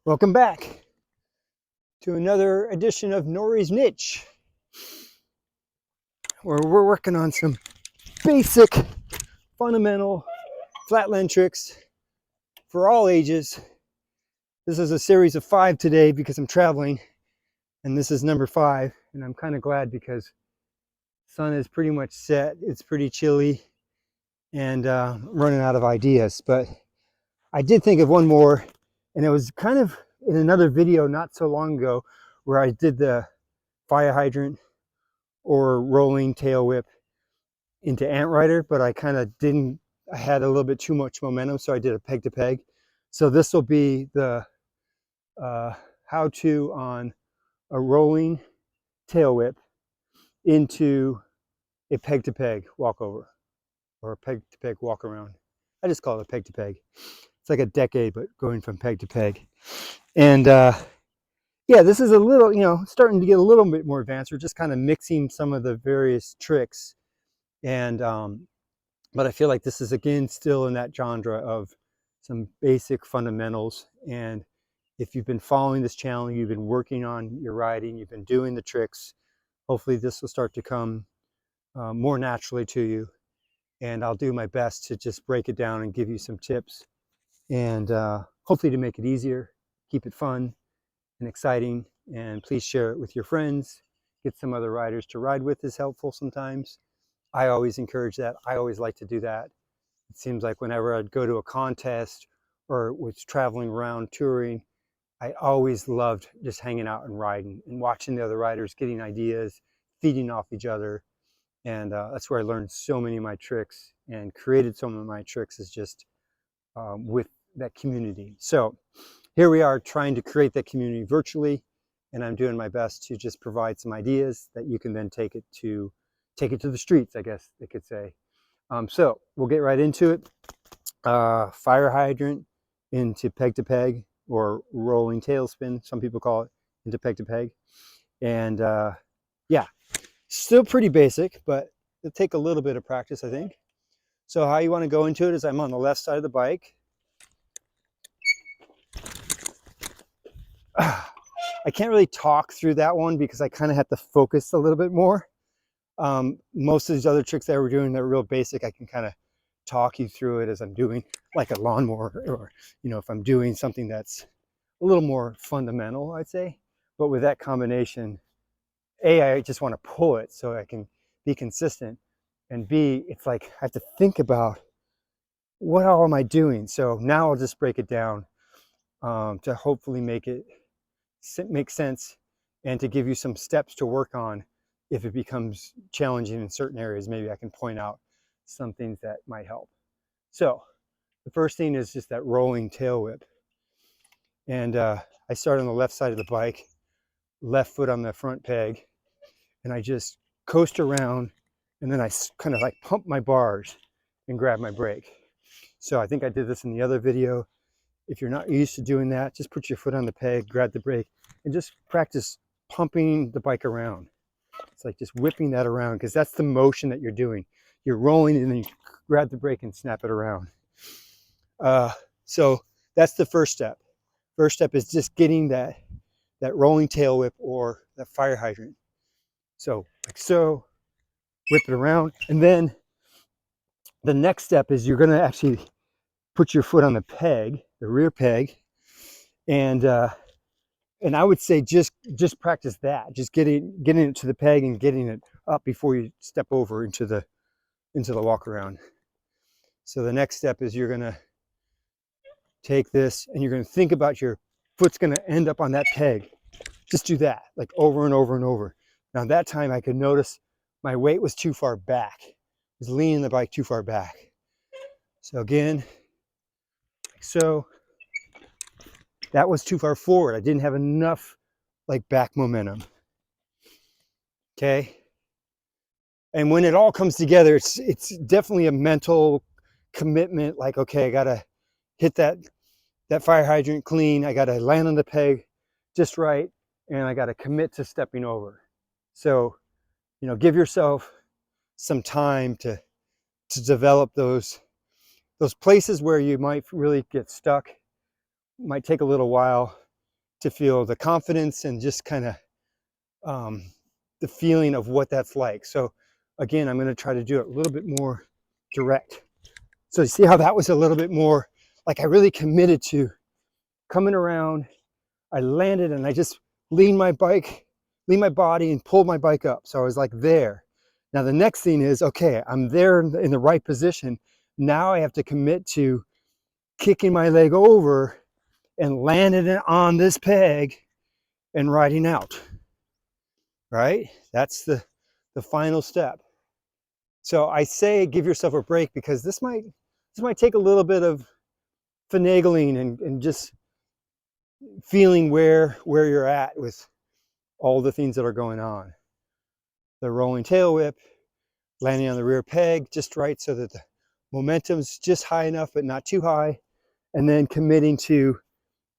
Welcome back to another edition of Nourie's Niche, where we're working on some basic, fundamental flatland tricks for all ages. This is a series of 5 today because I'm traveling, and this is number 5, and I'm kind of glad because the sun is pretty much set. It's pretty chilly, and I'm running out of ideas, but I did think of one more, and it was kind of in another video not so long ago where I did the fire hydrant or rolling tail whip into ant rider, but I kind of didn't, I had a little bit too much momentum, so I did a peg to peg. So this will be the how-to on a rolling tail whip into a peg to peg walkover, or a peg to peg walk around. I just call it a peg to peg. It's like a decade, but going from peg to peg. And yeah, this is a little, starting to get a little bit more advanced. We're just kind of mixing some of the various tricks. And but I feel like this is again still in that genre of some basic fundamentals. And if you've been following this channel, you've been working on your riding, you've been doing the tricks, hopefully this will start to come more naturally to you. And I'll do my best to just break it down and give you some tips, and hopefully to make it easier, keep it fun and exciting. And please share it with your friends. Get some other riders to ride with is helpful sometimes. I always encourage that. I always like to do that. It seems like whenever I'd go to a contest or was traveling around touring, I always loved just hanging out and riding and watching the other riders, getting ideas, feeding off each other. And that's where I learned so many of my tricks and created some of my tricks, is just with that community. So here we are trying to create that community virtually, and I'm doing my best to just provide some ideas that you can then take it to the streets, I guess they could say. So we'll get right into it. Fire hydrant into peg to peg, or rolling tailspin, some people call it, into peg to peg. And yeah, still pretty basic, but it'll take a little bit of practice, I think. So how you want to go into it is I'm on the left side of the bike. I can't really talk through that one because I kind of have to focus a little bit more. Most of these other tricks that we're doing that are real basic, I can kind of talk you through it as I'm doing, like a lawnmower, or if I'm doing something that's a little more fundamental, I'd say. But with that combination, A, I just want to pull it so I can be consistent, and B, it's like I have to think about what all am I doing. So now I'll just break it down to hopefully make it make sense, and to give you some steps to work on if it becomes challenging in certain areas. Maybe I can point out some things that might help. So the first thing is just that rolling tail whip. And I start on the left side of the bike, left foot on the front peg, and I just coast around, and then I kind of like pump my bars and grab my brake. So I think I did this in the other video. If you're not used to doing that, just put your foot on the peg, grab the brake, and just practice pumping the bike around. It's like just whipping that around, because that's the motion that you're doing. You're rolling, and then you grab the brake and snap it around. So that's the first step. First step is just getting that rolling tail whip, or that fire hydrant. So like so, whip it around, and then the next step is you're going to actually put your foot on the peg, the rear peg, and I would say just practice that, just getting it to the peg and getting it up before you step over into the walk around. So the next step is you're going to take this, and you're going to think about your foot's going to end up on that peg. Just do that, like over and over and over. Now that time I could notice my weight was too far back. I was leaning the bike too far back. So again, like so. That was too far forward. I didn't have enough like back momentum. Okay. And when it all comes together, it's definitely a mental commitment. Like, okay, I gotta hit that fire hydrant clean. I gotta land on the peg just right, and I gotta commit to stepping over. So, give yourself some time to develop those places where you might really get stuck. Might take a little while. to feel the confidence and just kind of the feeling of what that's like. So again, I'm going to try to do it a little bit more direct. So you see how that was a little bit more like I really committed to coming around. I landed and I just leaned my body and pulled my bike up. So I was like there. Now the next thing is, okay, I'm there in the right position. Now I have to commit to kicking my leg over and landing it on this peg and riding out, right? That's the final step. So I say give yourself a break because this might take a little bit of finagling and just feeling where you're at with all the things that are going on. The rolling tail whip, landing on the rear peg just right so that the momentum's just high enough but not too high, and then committing to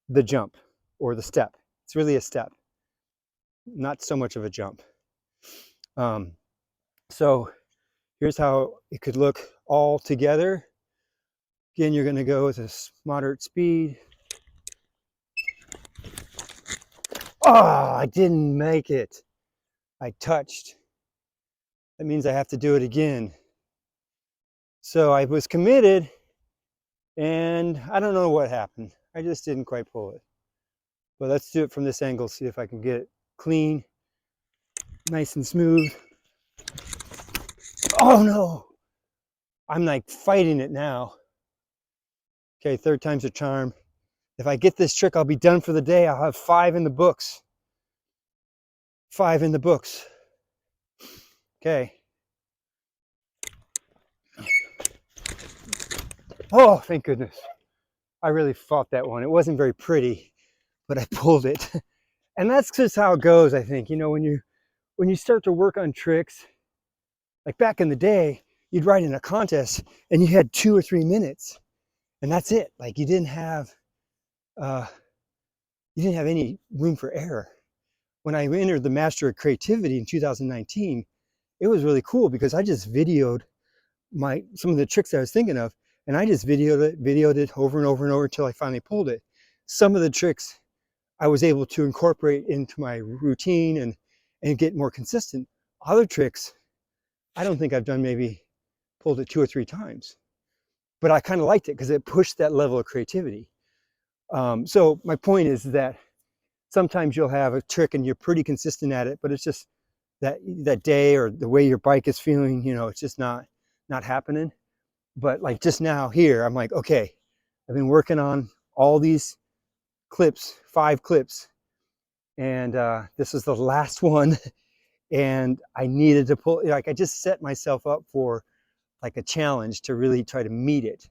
the jump or the step. It's really a step, not so much of a jump. So here's how it could look all together. Again, you're going to go with a moderate speed. Oh, I didn't make it. I touched. That means I have to do it again. So I was committed and I don't know what happened. I just didn't quite pull it. But let's do it from this angle, see if I can get it clean, nice and smooth. Oh no, I'm like fighting it now. Okay, third time's a charm. If I get this trick, I'll be done for the day. I'll have 5 in the books. 5 in the books. Okay. Oh, thank goodness. I really fought that one. It wasn't very pretty, but I pulled it. And that's just how it goes, I think. You know, when you start to work on tricks, like back in the day, you'd ride in a contest and you had 2 or 3 minutes, and that's it. Like you didn't have any room for error. When I entered the Master of Creativity in 2019, it was really cool because I just videoed some of the tricks I was thinking of, and I just videoed it over and over and over until I finally pulled it. Some of the tricks I was able to incorporate into my routine and get more consistent. Other tricks, I don't think I've done, maybe pulled it 2 or 3 times, but I kind of liked it because it pushed that level of creativity. So my point is that sometimes you'll have a trick and you're pretty consistent at it, but it's just that day or the way your bike is feeling, you know, it's just not happening. But like just now here, I'm like, okay, I've been working on all these clips, 5 clips, and this is the last one, and I needed to pull, like I just set myself up for like a challenge to really try to meet it.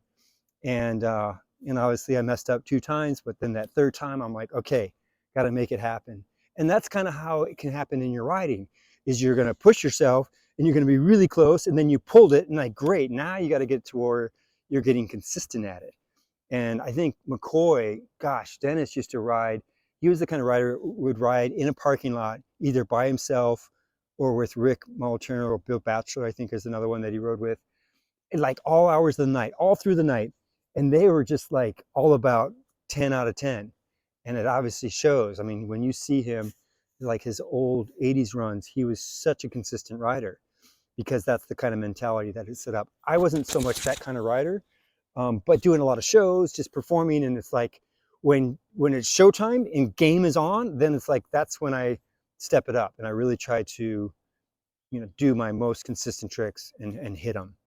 And obviously I messed up 2 times, but then that 3rd time I'm like, okay, got to make it happen. And that's kind of how it can happen in your riding, is you're going to push yourself and you're going to be really close, and then you pulled it and like, great, now you got to get to where you're getting consistent at it. And I think McCoy, gosh, Dennis used to ride, he was the kind of rider who would ride in a parking lot either by himself or with Rick Molturno or Bill Batchelor, I think is another one that he rode with, in like all hours of the night, all through the night. And they were just like all about 10 out of 10. And it obviously shows. I mean, when you see him, like his old 80s runs, he was such a consistent rider because that's the kind of mentality that is set up. I wasn't so much that kind of rider, but doing a lot of shows, just performing. And it's like when it's showtime and game is on, then it's like that's when I step it up and I really try to, you know, do my most consistent tricks and hit them.